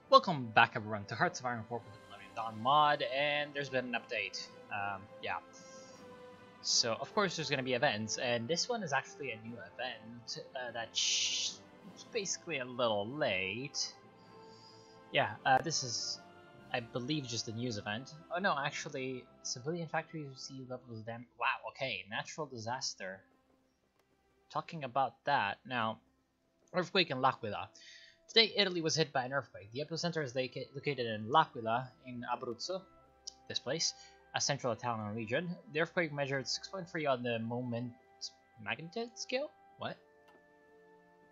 Welcome back everyone to Hearts of Iron 4 with the Millennium Dawn mod, and there's been an update. Yeah. So of course there's going to be events, and this one is actually a new event that's basically a little late. Yeah, this is, I believe, just a news event. Oh no, actually, civilian factories receive levels of damage. Wow, okay, natural disaster. Talking about that, now, earthquake in L'Aquila. Today, Italy was hit by an earthquake. The epicenter is located in L'Aquila in Abruzzo, this place, a central Italian region. The earthquake measured 6.3 on the moment magnitude scale? What?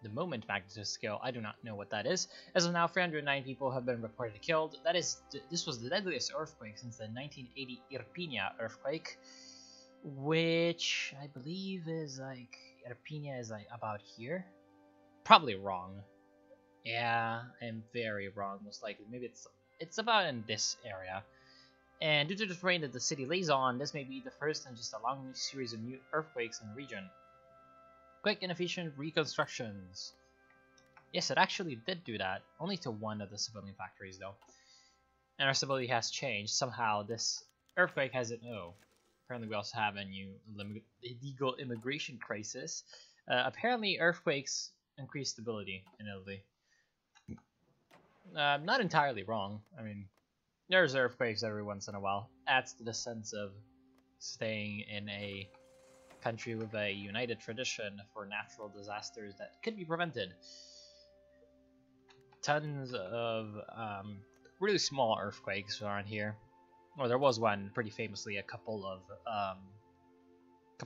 The moment magnitude scale, I do not know what that is. As of now, 309 people have been reported killed. This was the deadliest earthquake since the 1980 Irpinia earthquake, which I believe is like, Irpinia is like about here? Probably wrong. Yeah, I'm very wrong, most likely. Maybe it's about in this area. And due to the terrain that the city lays on, this may be the first in just a long series of new earthquakes in the region. Quick, inefficient reconstructions. Yes, it actually did do that. Only to one of the civilian factories, though. And our civility has changed. Somehow, this earthquake has it. Oh, apparently we also have a new illegal immigration crisis. Apparently, earthquakes increase stability in Italy. Not entirely wrong. I mean, there's earthquakes every once in a while. Adds to the sense of staying in a country with a united tradition for natural disasters that could be prevented. Tons of really small earthquakes around here. Well, there was one pretty famously a couple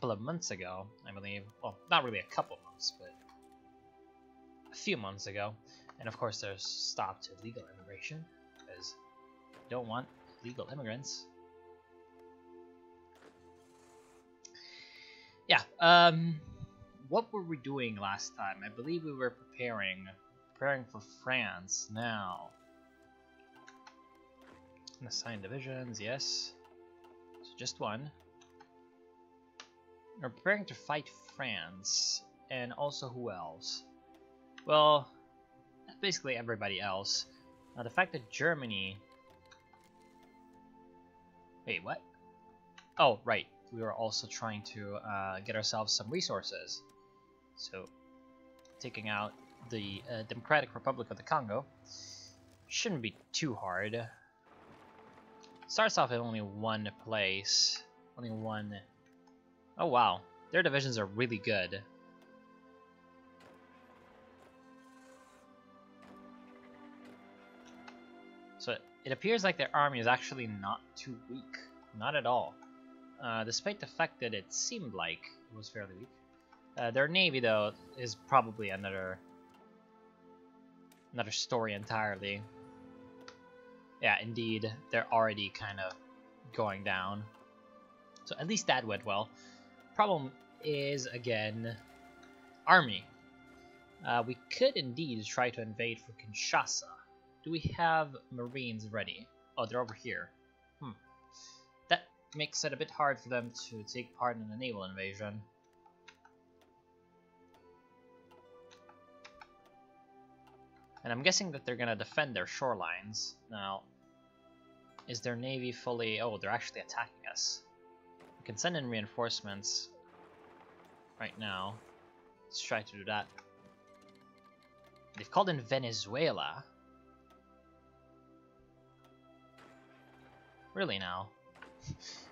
of months ago, I believe. Well, not really a couple months, but a few months ago. And of course there's stop to illegal immigration, because you don't want illegal immigrants. Yeah, what were we doing last time? I believe we were preparing for France now. Assigned divisions, yes. So just one. We're preparing to fight France, and also who else? Well, basically everybody else. Now the fact that Germany... Wait, what? Oh, right. We were also trying to get ourselves some resources. So, taking out the Democratic Republic of the Congo shouldn't be too hard. Starts off in only one place. Only one... Oh wow, their divisions are really good. So it appears like their army is actually not too weak. Not at all. Despite the fact that it seemed like it was fairly weak. Their navy, though, is probably another story entirely. Yeah, indeed, they're already kind of going down. So at least that went well. Problem is, again, army. We could indeed try to invade for Kinshasa. Do we have Marines ready? Oh, they're over here. That makes it a bit hard for them to take part in a naval invasion. And I'm guessing that they're gonna defend their shorelines. Now, is their navy fully... Oh, they're actually attacking us. We can send in reinforcements right now. Let's try to do that. They've called in Venezuela. Really now?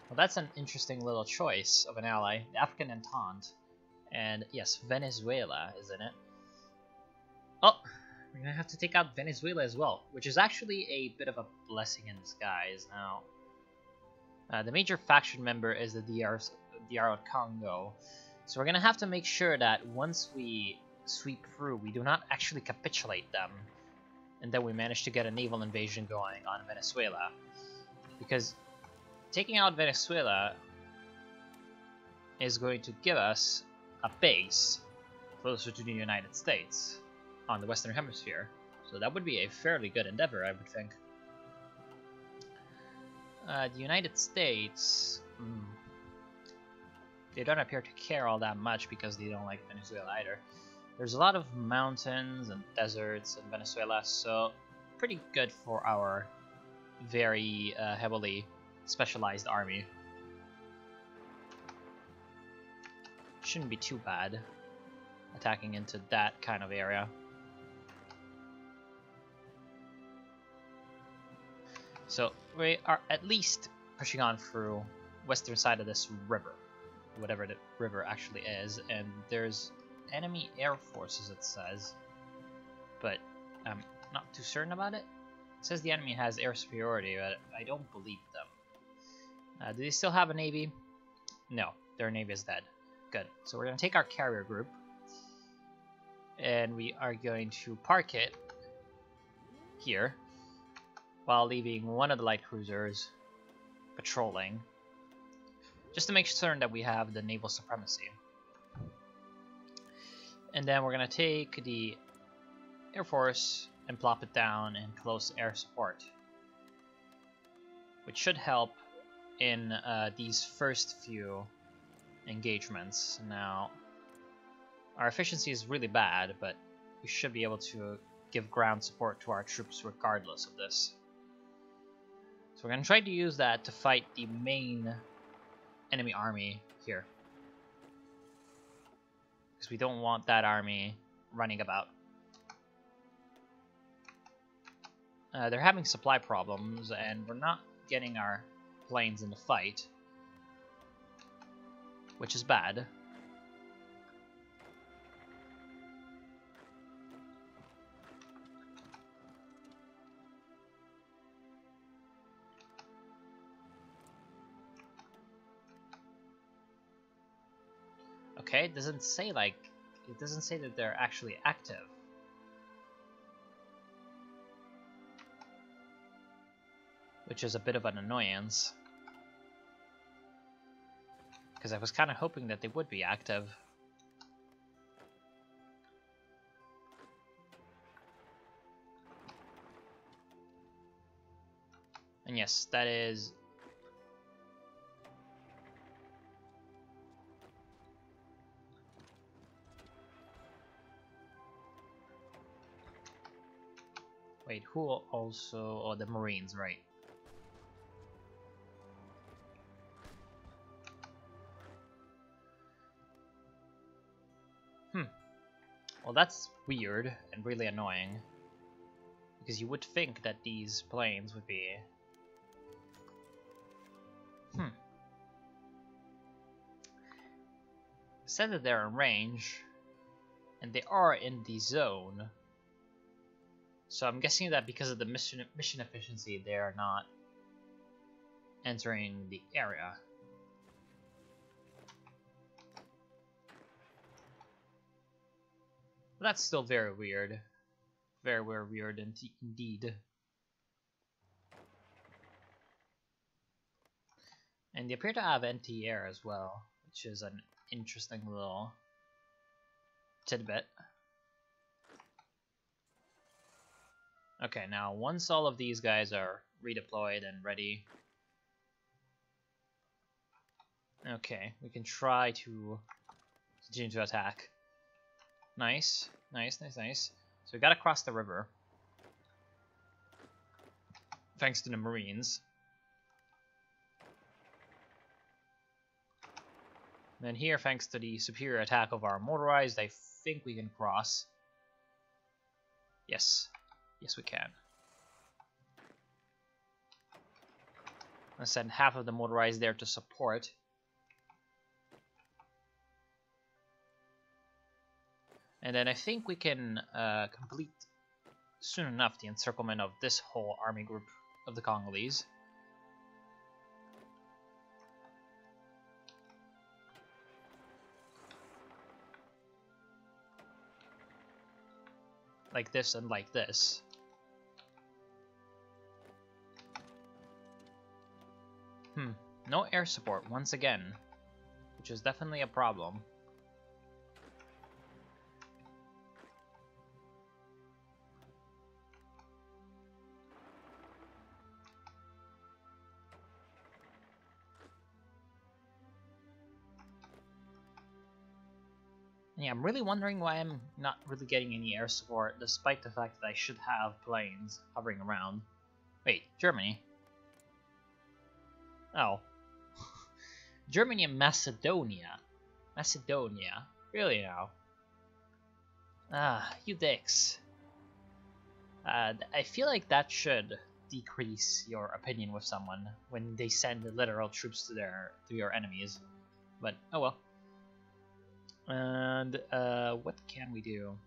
Well, that's an interesting little choice of an ally. The African Entente. And yes, Venezuela is in it. Oh, we're gonna have to take out Venezuela as well, which is actually a bit of a blessing in disguise now. The major faction member is the DR of Congo. So we're gonna have to make sure that once we sweep through, we do not actually capitulate them. And then we manage to get a naval invasion going on Venezuela. Because taking out Venezuela is going to give us a base closer to the United States on the Western Hemisphere. So that would be a fairly good endeavor, I would think. The United States... they don't appear to care all that much because they don't like Venezuela either. There's a lot of mountains and deserts in Venezuela, so pretty good for our very heavily specialized army. Shouldn't be too bad attacking into that kind of area. So we are at least pushing on through western side of this river, whatever the river actually is, and there's enemy air forces, it says, but I'm not too certain about it. It says the enemy has air superiority, but I don't believe them. Do they still have a navy? No, their navy is dead. Good. So we're going to take our carrier group, and we are going to park it here, while leaving one of the light cruisers patrolling, just to make certain that we have the naval supremacy. And then we're going to take the Air Force and plop it down in close air support, which should help in these first few engagements. Now, our efficiency is really bad, but we should be able to give ground support to our troops regardless of this. So we're going to try to use that to fight the main enemy army here, because we don't want that army running about. They're having supply problems, and we're not getting our planes in the fight, which is bad. Okay, it doesn't say that they're actually active. Which is a bit of an annoyance, because I was kind of hoping that they would be active. And yes, that is... Wait, who also... Oh, the Marines, right. Well, that's weird and really annoying, because you would think that these planes would be... Said that they're in range, and they are in the zone. So I'm guessing that because of the mission efficiency, they are not entering the area. But that's still very weird. Very, very weird indeed. And they appear to have anti-air as well, which is an interesting little tidbit. Okay, now once all of these guys are redeployed and ready, okay, we can try to continue to attack. Nice, nice, nice, nice. So we gotta cross the river, thanks to the Marines. Then here, thanks to the superior attack of our motorized, I think we can cross. Yes. Yes, we can. I'll send half of the motorized there to support. And then I think we can complete soon enough the encirclement of this whole army group of the Congolese. Like this and like this. No air support once again, which is definitely a problem. Yeah, I'm really wondering why I'm not really getting any air support, despite the fact that I should have planes hovering around. Wait, Germany? Oh. Germany and Macedonia. Macedonia. Really now? Ah, you dicks. I feel like that should decrease your opinion with someone when they send literal troops to your enemies. But oh well. And what can we do?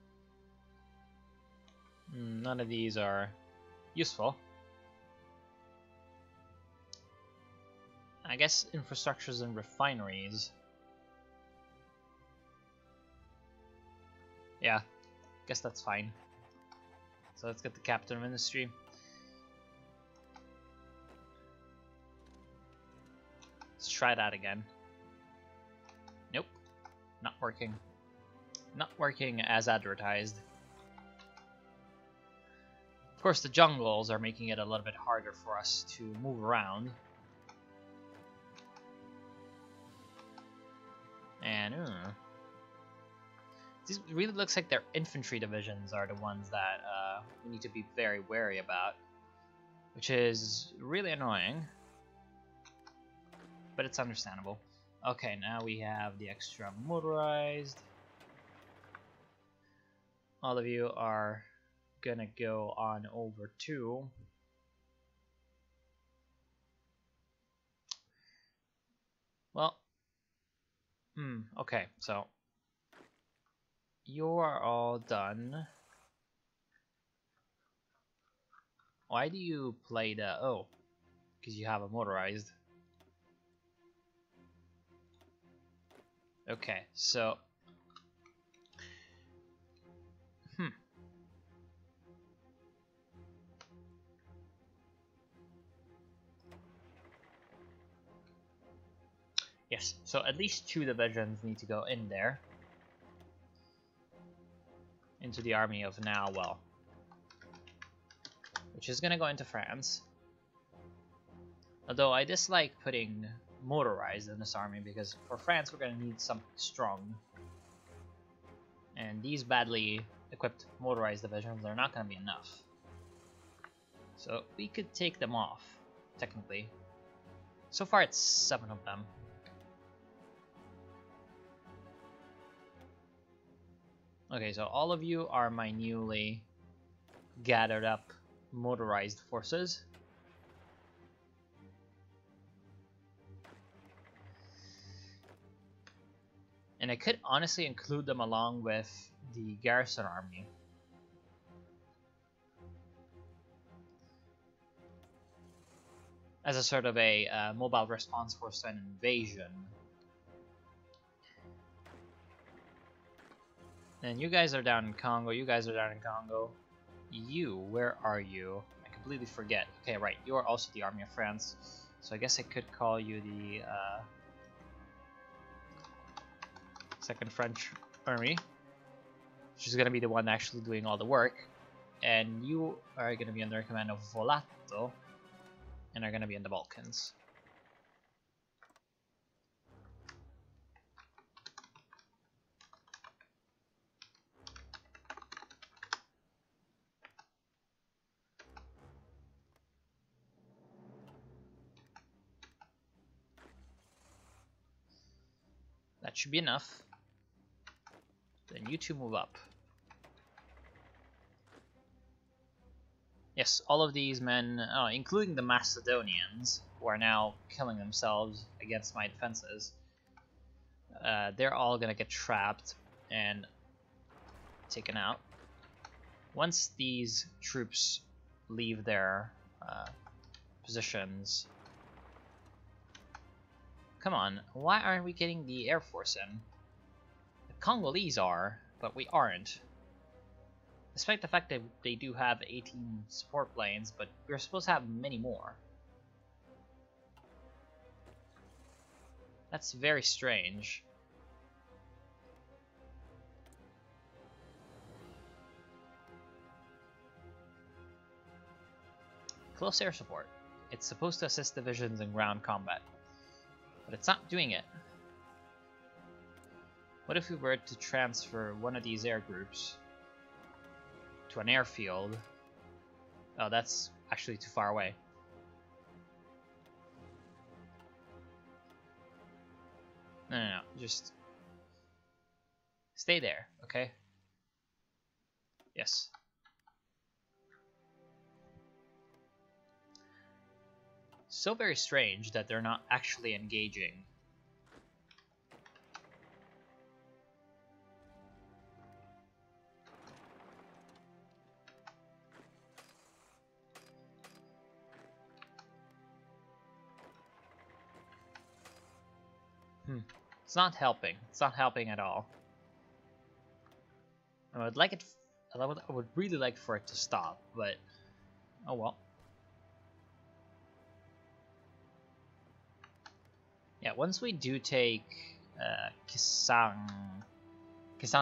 None of these are useful. I guess infrastructures and refineries. Yeah, guess that's fine. So let's get the Captain of Industry. Let's try that again. Nope, not working. Not working as advertised. Of course, the jungles are making it a little bit harder for us to move around. And this really looks like their infantry divisions are the ones that we need to be very wary about, which is really annoying, but it's understandable. Okay, now we have the extra motorized. All of you are gonna go on over to okay, so you are all done. Why do you play the because you have a motorized. Okay, so yes, so at least 2 divisions need to go in there. Into the army of now, well, which is gonna go into France. Although I dislike putting motorized in this army because for France we're gonna need something strong. And these badly equipped motorized divisions are not gonna be enough. So we could take them off, technically. So far it's 7 of them. Okay, so all of you are my newly gathered up motorized forces. And I could honestly include them along with the garrison army. As a sort of a mobile response force to an invasion. And you guys are down in Congo, you guys are down in Congo. You, where are you? I completely forget. Okay, right, you are also the Army of France. So I guess I could call you the Second French Army, which is going to be the one actually doing all the work. And you are going to be under command of Volato, and are going to be in the Balkans. That should be enough. Then you two move up. Yes, all of these men, including the Macedonians, who are now killing themselves against my defenses, they're all gonna get trapped and taken out. Once these troops leave their positions... Come on, why aren't we getting the Air Force in? The Congolese are, but we aren't. Despite the fact that they do have 18 support planes, but we're supposed to have many more. That's very strange. Close air support. It's supposed to assist divisions in ground combat, but it's not doing it. What if we were to transfer one of these air groups to an airfield? Oh, that's actually too far away. No, just stay there, okay? Yes. So very strange that they're not actually engaging. It's not helping. It's not helping at all. I would like it. I would really like for it to stop, but oh well. Yeah, once we do take Kisan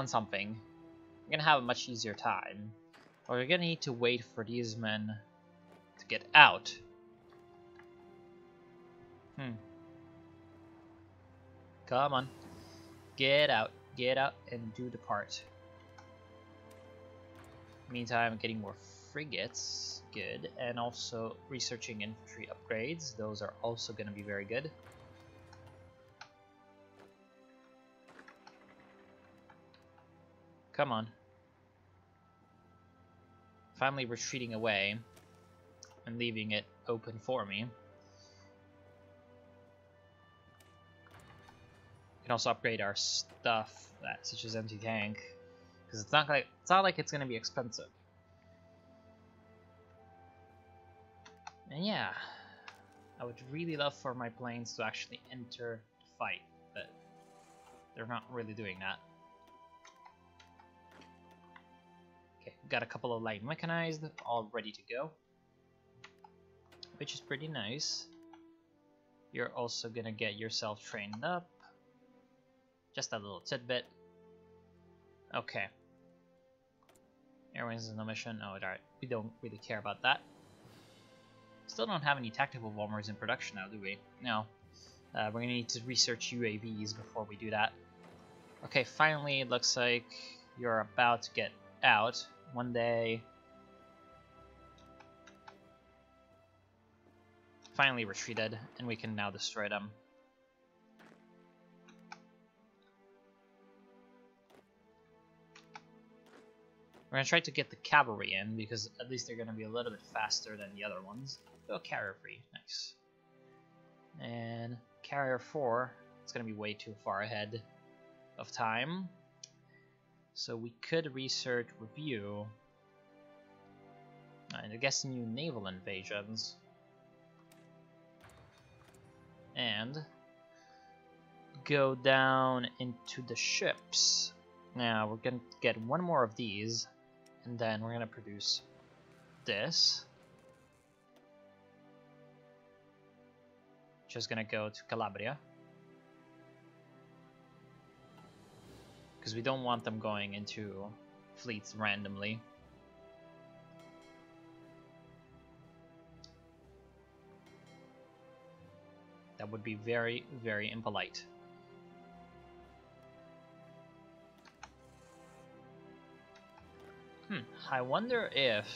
something, we're gonna have a much easier time. But we're gonna need to wait for these men to get out. Come on. Get out and do the part. Meantime, getting more frigates, good, and also researching infantry upgrades. Those are also going to be very good. Come on. Finally retreating away and leaving it open for me. Can also upgrade our stuff, such as empty tank, because it's not like it's gonna be expensive. And yeah, I would really love for my planes to actually enter the fight, but they're not really doing that. Okay, got a couple of light mechanized, all ready to go, which is pretty nice. You're also gonna get yourself trained up. Just a little tidbit. Okay. Airwings is no mission. Oh, alright. We don't really care about that. Still don't have any tactical bombers in production now, do we? No. We're gonna need to research UAVs before we do that. Okay, finally it looks like you're about to get out. One day. Finally retreated, and we can now destroy them. We're going to try to get the cavalry in, because at least they're going to be a little bit faster than the other ones. Oh, carrier 3, nice. And carrier 4, it's going to be way too far ahead of time. So we could research review. And I guess new naval invasions. And go down into the ships. Now we're going to get one more of these. And then we're going to produce this, which is going to go to Calabria, because we don't want them going into fleets randomly. That would be very, very impolite. I wonder if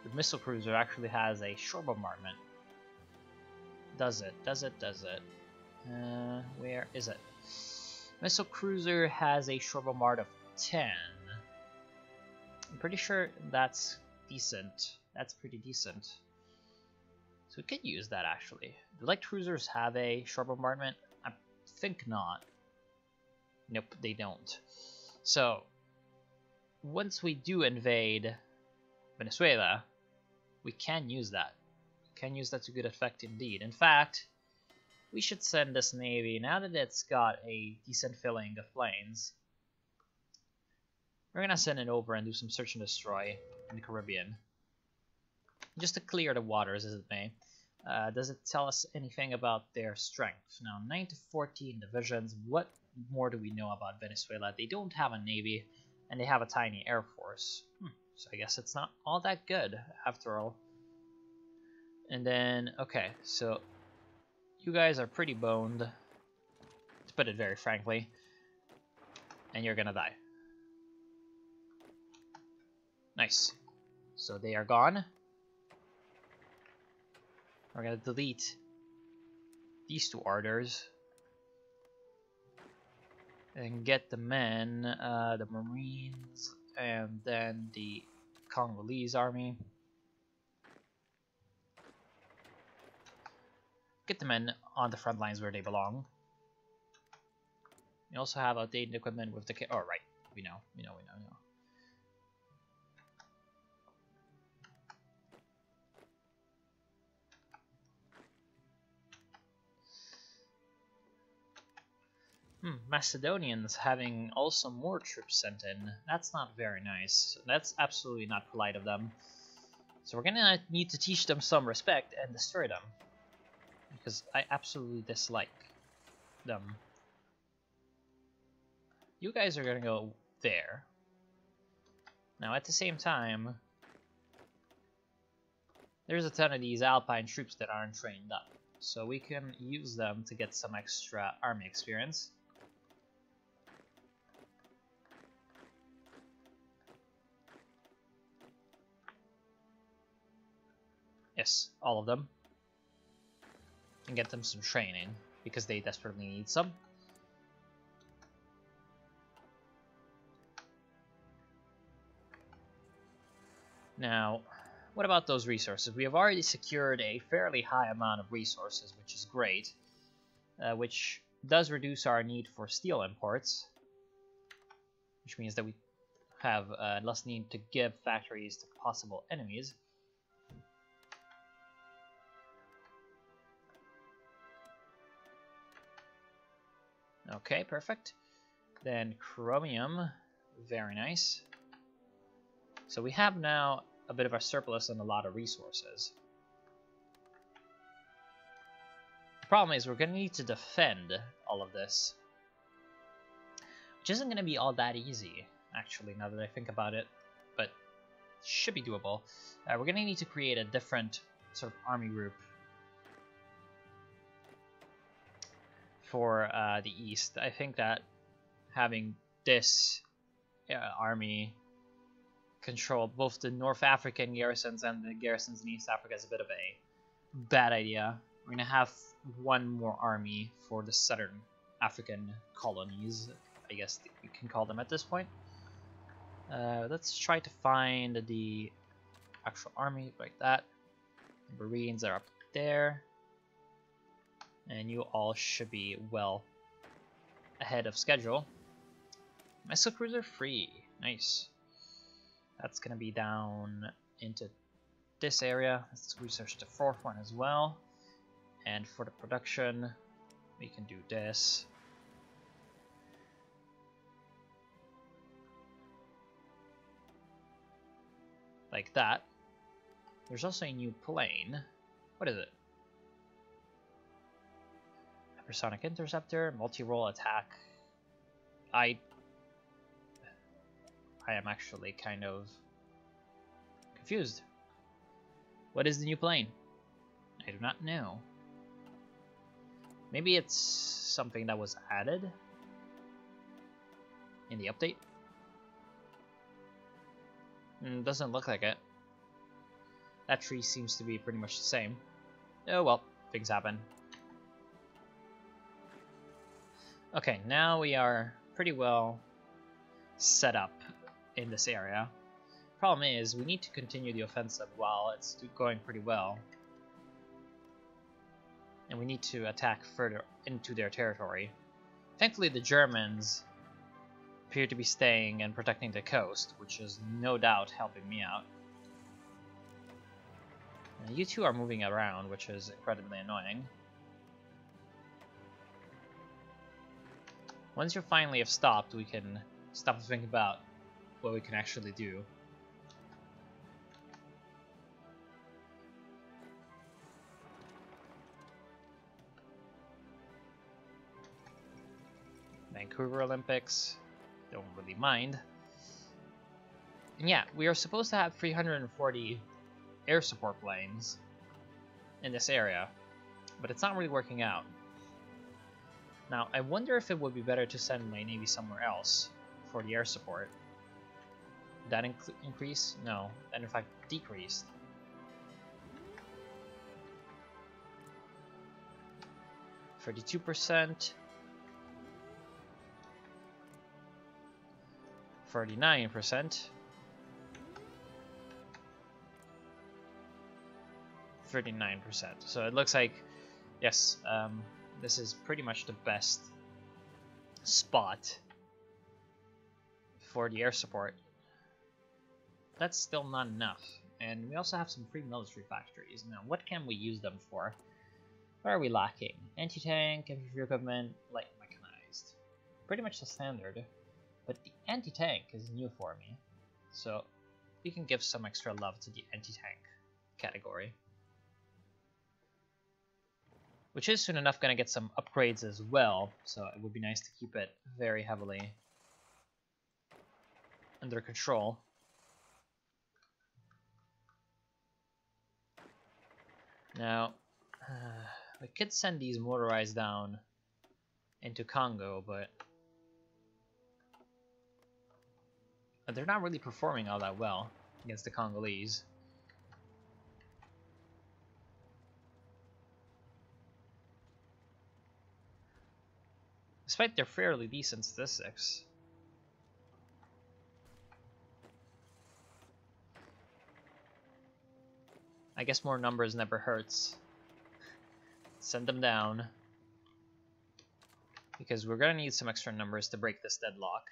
the missile cruiser actually has a shore bombardment. Does it? Where is it? Missile cruiser has a shore bombard of 10. I'm pretty sure that's decent. That's pretty decent. So we could use that actually. Do light cruisers have a shore bombardment? I think not. Nope, they don't. So once we do invade Venezuela, we can use that. We can use that to good effect indeed. In fact, we should send this navy, now that it's got a decent filling of planes, we're gonna send it over and do some search and destroy in the Caribbean. Just to clear the waters, as it may. Does it tell us anything about their strength? Now, 9 to 14 divisions. What more do we know about Venezuela? They don't have a navy, and they have a tiny air force. So I guess it's not all that good, after all. And then, okay, so you guys are pretty boned, to put it very frankly. and you're gonna die. Nice. So they are gone. We're gonna delete these two orders and get the men, the Marines, and then the Congolese army. Get the men on the front lines where they belong. We also have outdated equipment with the oh right, we know. Macedonians having also more troops sent in. That's not very nice. That's absolutely not polite of them. So we're gonna need to teach them some respect and destroy them. Because I absolutely dislike them. You guys are gonna go there. Now at the same time, there's a ton of these Alpine troops that aren't trained up. So we can use them to get some extra army experience. Yes, all of them. And get them some training, because they desperately need some. Now, what about those resources? We have already secured a fairly high amount of resources, which is great. Which does reduce our need for steel imports. Which means that we have less need to give factories to possible enemies. Okay, perfect. Then chromium, very nice. So we have now a bit of a surplus and a lot of resources. The problem is we're going to need to defend all of this, which isn't going to be all that easy, actually, now that I think about it, but should be doable. We're going to need to create a different sort of army group for the East. I think that having this army control both the North African garrisons and the garrisons in East Africa is a bit of a bad idea. We're gonna have one more army for the Southern African colonies, I guess we can call them at this point. Let's try to find the actual army like that. The Marines are up there. And you all should be well ahead of schedule. Missile cruiser free. Nice. That's going to be down into this area. Let's research the fourth one as well. And for the production, we can do this. Like that. There's also a new plane. What is it? Hypersonic interceptor, multi-role attack. I am actually kind of confused. What is the new plane? I do not know. Maybe it's something that was added in the update. Doesn't look like it. That tree seems to be pretty much the same. Oh well, things happen. Okay, now we are pretty well set up in this area. Problem is, we need to continue the offensive while it's going pretty well. And we need to attack further into their territory. Thankfully, the Germans appear to be staying and protecting the coast, which is no doubt helping me out. And you two are moving around, which is incredibly annoying. Once you finally have stopped, we can stop to think about what we can actually do. Vancouver Olympics, don't really mind. And yeah, we are supposed to have 340 air support planes in this area, but it's not really working out. Now, I wonder if it would be better to send my navy somewhere else. for the air support. Did that increase? No, that in fact decreased. %, 39%, 39%. So it looks like, yes, this is pretty much the best spot for the air support. That's still not enough. And we also have some free military factories. Now, what can we use them for? What are we lacking? Anti-tank, infantry equipment, light mechanized. Pretty much the standard. But the anti-tank is new for me. So we can give some extra love to the anti-tank category. Which is soon enough going to get some upgrades as well. So it would be nice to keep it very heavily under control. Now, we could send these motorized down into Congo, but they're not really performing all that well against the Congolese. Despite their fairly decent statistics. I guess more numbers never hurts. Send them down. Because we're gonna need some extra numbers to break this deadlock.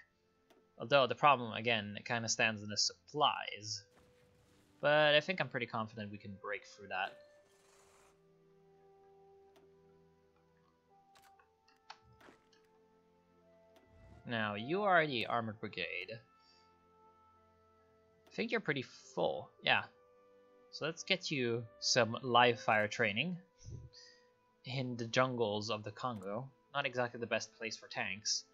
Although the problem, again, it kind of stands in the supplies. But I think I'm pretty confident we can break through that. Now, you are the Armored Brigade. I think you're pretty full. Yeah. So let's get you some live fire training in the jungles of the Congo. Not exactly the best place for tanks.